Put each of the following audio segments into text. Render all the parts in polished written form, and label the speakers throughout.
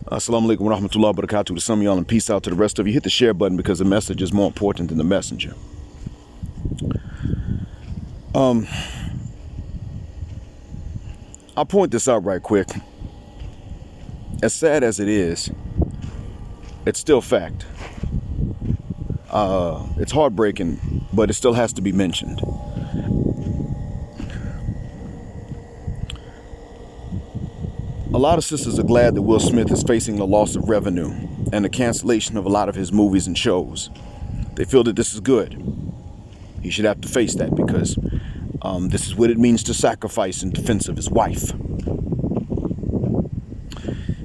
Speaker 1: Assalamu alaikum wa rahmatullahi wa barakatuh to some of y'all, and peace out to the rest of you. Hit the share button because the message is more important than the messenger. I'll point this out right quick. As sad as it is, it's still fact. It's heartbreaking, but it still has to be mentioned. A lot of sisters are glad that Will Smith is facing the loss of revenue and the cancellation of a lot of his movies and shows. They feel that this is good. He should have to face that because this is what it means to sacrifice in defense of his wife.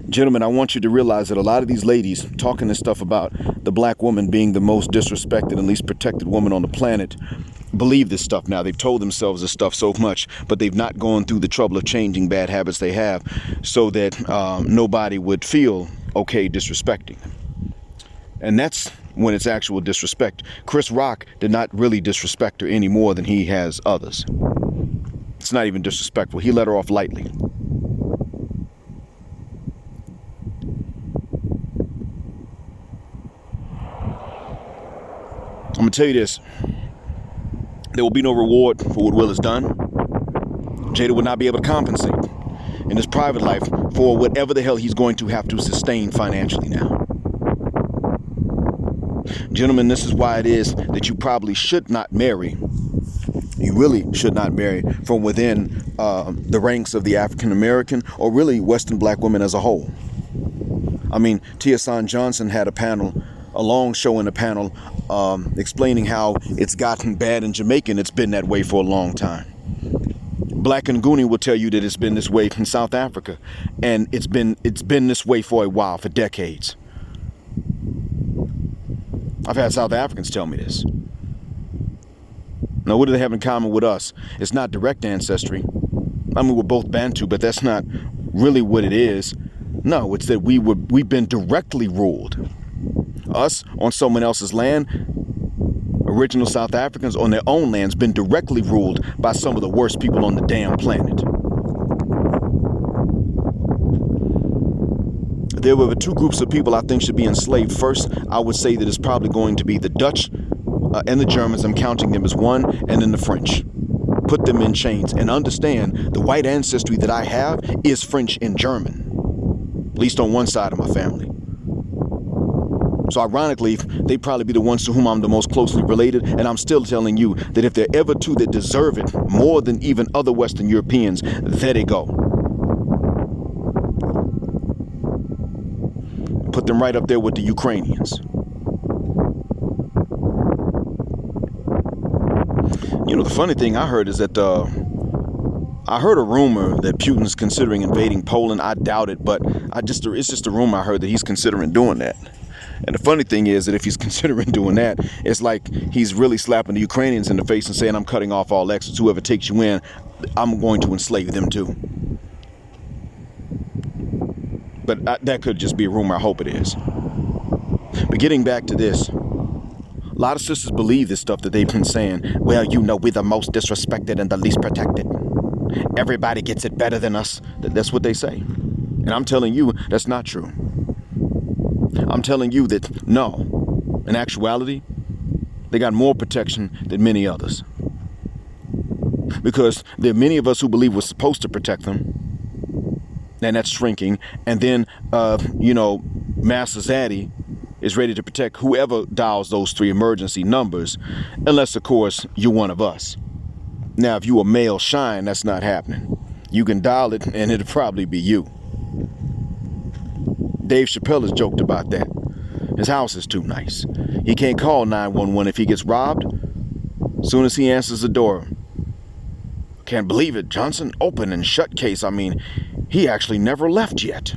Speaker 1: Gentlemen, I want you to realize that a lot of these ladies talking this stuff about the black woman being the most disrespected and least protected woman on the planet believe this stuff now. They've told themselves this stuff so much, but they've not gone through the trouble of changing bad habits they have so that nobody would feel okay disrespecting them. And that's when it's actual disrespect. Chris Rock did not really disrespect her any more than he has others. It's not even disrespectful. He let her off lightly. I'm going to tell you this. There will be no reward for what Will has done. Jada will not be able to compensate in his private life for whatever the hell he's going to have to sustain financially now. Gentlemen, this is why it is that you probably should not marry. You really should not marry from within the ranks of the African American or really Western black women as a whole. I mean, Tia San Johnson had a long show in the panel explaining how it's gotten bad in Jamaica and it's been that way for a long time. Black and Goonie will tell you that it's been this way in South Africa, and it's been this way for a while, for decades. I've had South Africans tell me this. Now, what do they have in common with us? It's not direct ancestry. I mean, we're both Bantu, but that's not really what it is. No, it's that we've been directly ruled. Us on someone else's land, original South Africans on their own lands, been directly ruled by some of the worst people on the damn planet. There were two groups of people I think should be enslaved. First, I would say that it's probably going to be the Dutch and the Germans. I'm counting them as one, and then the French. Put them in chains and understand the white ancestry that I have is French and German, at least on one side of my family. So ironically, they'd probably be the ones to whom I'm the most closely related, and I'm still telling you that if there are ever two that deserve it more than even other Western Europeans, there they go. Put them right up there with the Ukrainians. You know, the funny thing I heard is that I heard a rumor that Putin's considering invading Poland. I doubt it, but it's just a rumor I heard that he's considering doing that. And the funny thing is that if he's considering doing that, it's like he's really slapping the Ukrainians in the face and saying, I'm cutting off all exits. Whoever takes you in, I'm going to enslave them too. But that could just be a rumor. I hope it is. But getting back to this, a lot of sisters believe this stuff that they've been saying. Well, you know, we're the most disrespected and the least protected. Everybody gets it better than us. That's what they say. And I'm telling you, that's not true. I'm telling you that no, in actuality, they got more protection than many others. Because there are many of us who believe we're supposed to protect them, and that's shrinking. And then, Master Zaddy is ready to protect whoever dials those 3 emergency numbers, unless, of course, you're one of us. Now, if you a male Shine, that's not happening. You can dial it, and it'll probably be you. Dave Chappelle has joked about that. His house is too nice. He can't call 911 if he gets robbed. Soon as he answers the door, can't believe it, Johnson, open and shut case. I mean, he actually never left yet.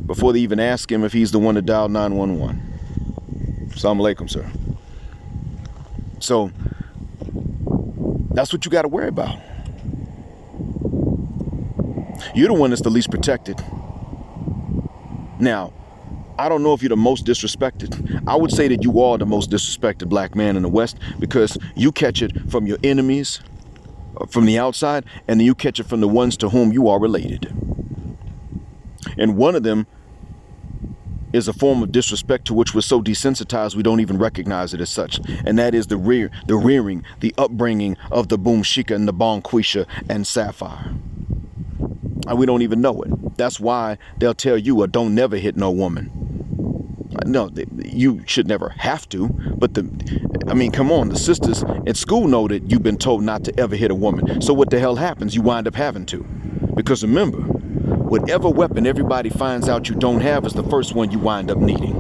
Speaker 1: Before they even ask him if he's the one to dial 911. Assalamu alaikum, sir. So, that's what you got to worry about. You're the one that's the least protected. Now, I don't know if you're the most disrespected. I would say that you are the most disrespected black man in the West because you catch it from your enemies, from the outside, and then you catch it from the ones to whom you are related. And one of them is a form of disrespect to which we're so desensitized we don't even recognize it as such. And that is the rearing, the upbringing of the Boom Shika and the Bon Quisha and Sapphire. And we don't even know it. That's why they'll tell you, don't never hit no woman. No, you should never have to. But come on, the sisters at school know that you've been told not to ever hit a woman. So what the hell happens? You wind up having to. Because remember, whatever weapon everybody finds out you don't have is the first one you wind up needing.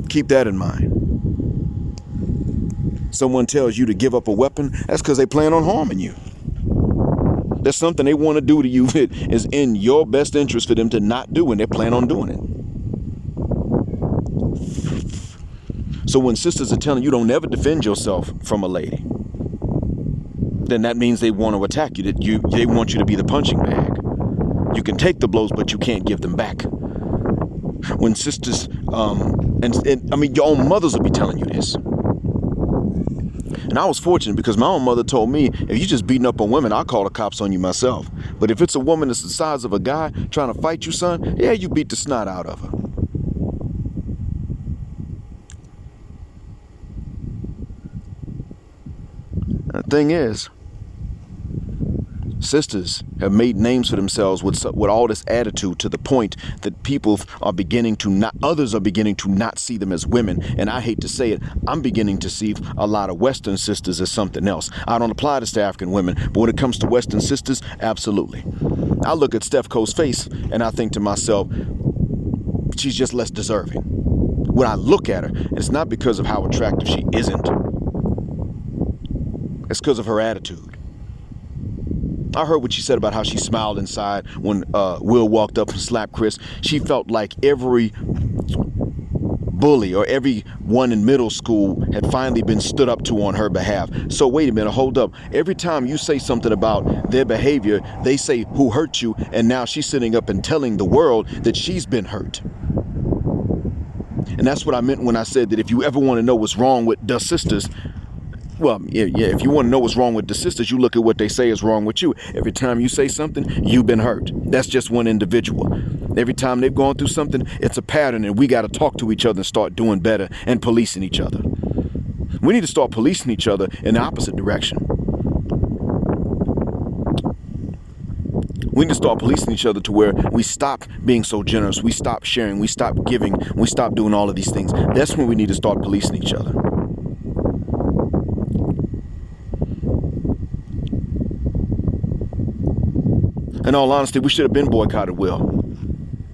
Speaker 1: Keep that in mind. Someone tells you to give up a weapon, that's because they plan on harming you. There's something they want to do to you that is in your best interest for them to not do, and they plan on doing it. So when sisters are telling you don't ever defend yourself from a lady, then that means they want to attack you. They want you to be the punching bag. You can take the blows, but you can't give them back. When sisters, your own mothers will be telling you this. And I was fortunate because my own mother told me, if you just beating up on women, I'll call the cops on you myself. But if it's a woman that's the size of a guy trying to fight you, son, yeah, you beat the snot out of her. The thing is, sisters have made names for themselves with all this attitude to the point that others are beginning to not see them as women. And I hate to say it, I'm beginning to see a lot of Western sisters as something else. I don't apply this to African women, but when it comes to Western sisters, absolutely. I look at Steph Co's face and I think to myself, she's just less deserving. When I look at her, and it's not because of how attractive she isn't. It's because of her attitude. I heard what she said about how she smiled inside when Will walked up and slapped Chris. She felt like every bully or everyone in middle school had finally been stood up to on her behalf. So wait a minute, hold up. Every time you say something about their behavior, they say who hurt you, and now she's sitting up and telling the world that she's been hurt. And that's what I meant when I said that if you ever want to know what's wrong with the sisters, well, yeah, if you want to know what's wrong with the sisters, you look at what they say is wrong with you. Every time you say something, you've been hurt. That's just one individual. Every time they've gone through something, it's a pattern, and we got to talk to each other and start doing better and policing each other. We need to start policing each other in the opposite direction. We need to start policing each other to where we stop being so generous, we stop sharing, we stop giving, we stop doing all of these things. That's when we need to start policing each other. In all honesty, we should have been boycotted Will.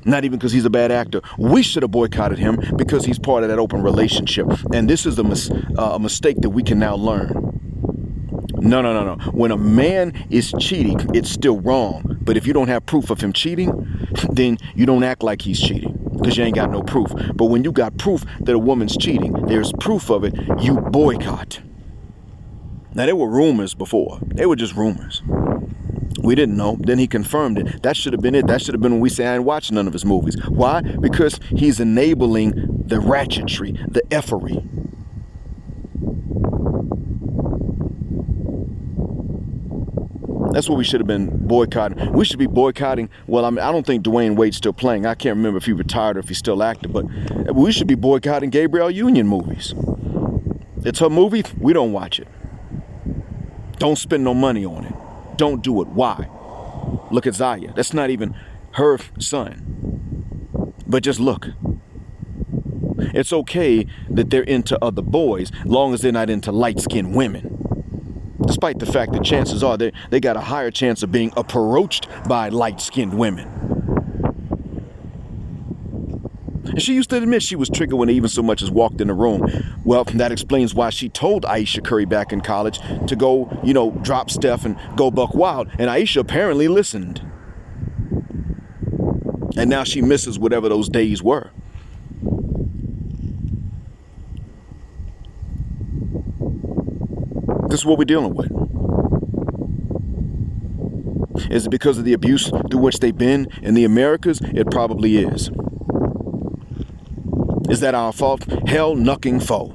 Speaker 1: Not even because he's a bad actor. We should have boycotted him because he's part of that open relationship. And this is a mistake that we can now learn. No. When a man is cheating, it's still wrong. But if you don't have proof of him cheating, then you don't act like he's cheating because you ain't got no proof. But when you got proof that a woman's cheating, there's proof of it, you boycott. Now, there were rumors before. They were just rumors. We didn't know. Then he confirmed it. That should have been it. That should have been when we say I ain't watching none of his movies. Why? Because he's enabling the ratchetry, the effery. That's what we should have been boycotting. We should be boycotting. Well, I don't think Dwayne Wade's still playing. I can't remember if he retired or if he's still active, but we should be boycotting Gabrielle Union movies. It's her movie. We don't watch it. Don't spend no money on it. Don't do it. Why? Look at Zaya. That's not even her son. But just look. It's okay that they're into other boys, long as they're not into light-skinned women. Despite the fact that chances are they got a higher chance of being approached by light-skinned women. And she used to admit she was triggered when they even so much as walked in the room. Well, that explains why she told Aisha Curry back in college to go, drop Steph and go buck wild. And Aisha apparently listened. And now she misses whatever those days were. This is what we're dealing with. Is it because of the abuse through which they've been in the Americas? It probably is. Is that our fault? Hell knucking foe.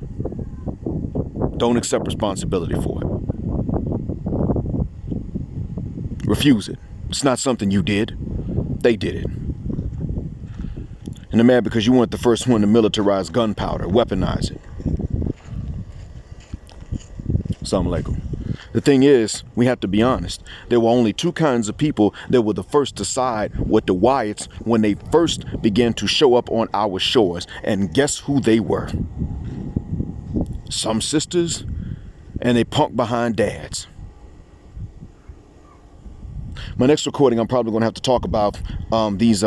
Speaker 1: Don't accept responsibility for it. Refuse it. It's not something you did. They did it. And they're mad because you weren't the first one to militarize gunpowder, weaponize it. Assalamu alaikum. The thing is, we have to be honest. There were only two kinds of people that were the first to side with the Wyatts when they first began to show up on our shores. And guess who they were? Some sisters and they punk behind dads. My next recording, I'm probably going to have to talk about these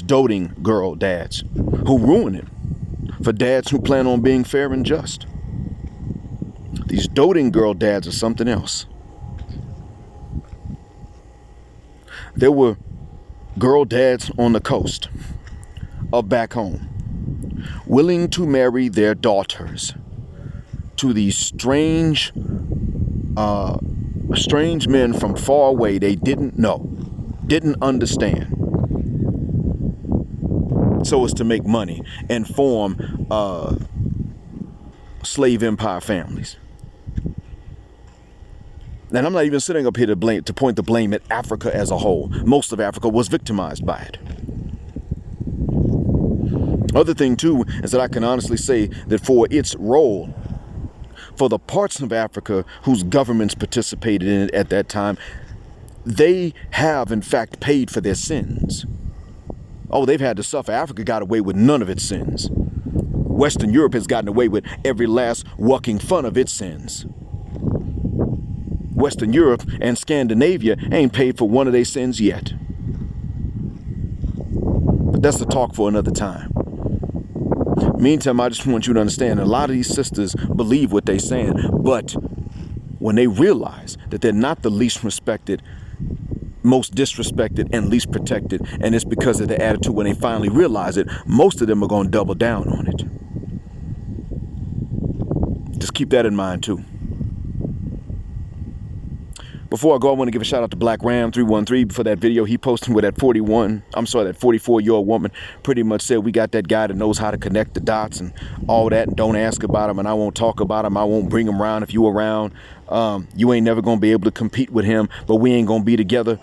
Speaker 1: doting girl dads who ruin it for dads who plan on being fair and just. These doting girl dads are something else. There were girl dads on the coast of back home willing to marry their daughters to these strange men from far away they didn't know, didn't understand, so as to make money and form slave empire families. And I'm not even sitting up here to point the blame at Africa as a whole. Most of Africa was victimized by it. Other thing too is that I can honestly say that for its role, for the parts of Africa whose governments participated in it at that time, they have in fact paid for their sins. Oh, they've had to suffer. Africa got away with none of its sins. Western Europe has gotten away with every last walking fun of its sins. Western Europe and Scandinavia ain't paid for one of their sins yet. But that's the talk for another time. Meantime, I just want you to understand, a lot of these sisters believe what they're saying, but when they realize that they're not the least respected, most disrespected, and least protected, and it's because of their attitude, when they finally realize it, most of them are going to double down on it. Just keep that in mind too. Before I go, I want to give a shout out to Black Ram 313 for that video he posted with that 44-year-old woman. Pretty much said we got that guy that knows how to connect the dots and all that, and don't ask about him, and I won't talk about him. I won't bring him around if you around. You ain't never going to be able to compete with him, but we ain't going to be together.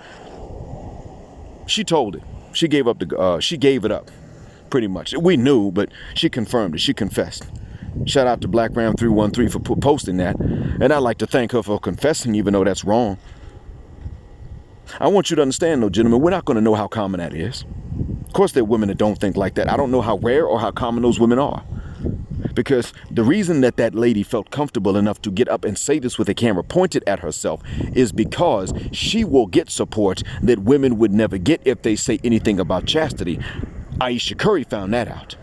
Speaker 1: She told it. She gave it up, pretty much. We knew, but she confirmed it. She confessed. Shout out to Black Ram 313 for posting that. And I'd like to thank her for confessing, even though that's wrong. I want you to understand, though, gentlemen, we're not going to know how common that is. Of course, there are women that don't think like that. I don't know how rare or how common those women are. Because the reason that lady felt comfortable enough to get up and say this with a camera pointed at herself is because she will get support that women would never get if they say anything about chastity. Aisha Curry found that out.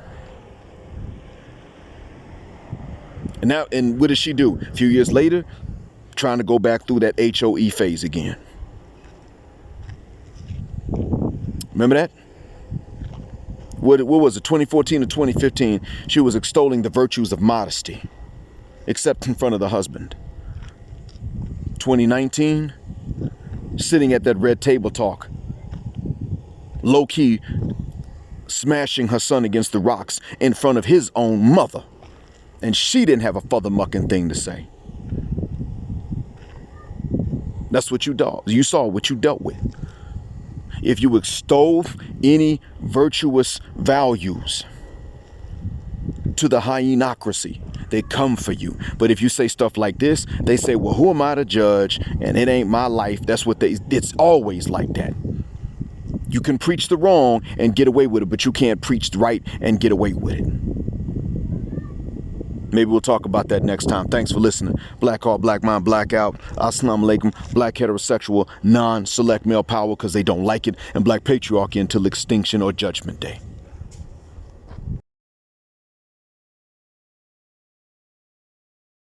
Speaker 1: And what does she do? A few years later, trying to go back through that HOE phase again. Remember that? What was it, 2014 to 2015? She was extolling the virtues of modesty, except in front of the husband. 2019, sitting at that red table talk, low-key smashing her son against the rocks in front of his own mother. And she didn't have a further-mucking thing to say. That's what you saw what you dealt with. If you extol any virtuous values to the hyenocracy, they come for you. But if you say stuff like this, they say, well, who am I to judge? And it ain't my life. It's always like that. You can preach the wrong and get away with it, but you can't preach the right and get away with it. Maybe we'll talk about that next time. Thanks for listening. Black Heart, Black Mind, Blackout. Assalamu alaikum. Black heterosexual, non-select male power because they don't like it. And black patriarchy until extinction or judgment day.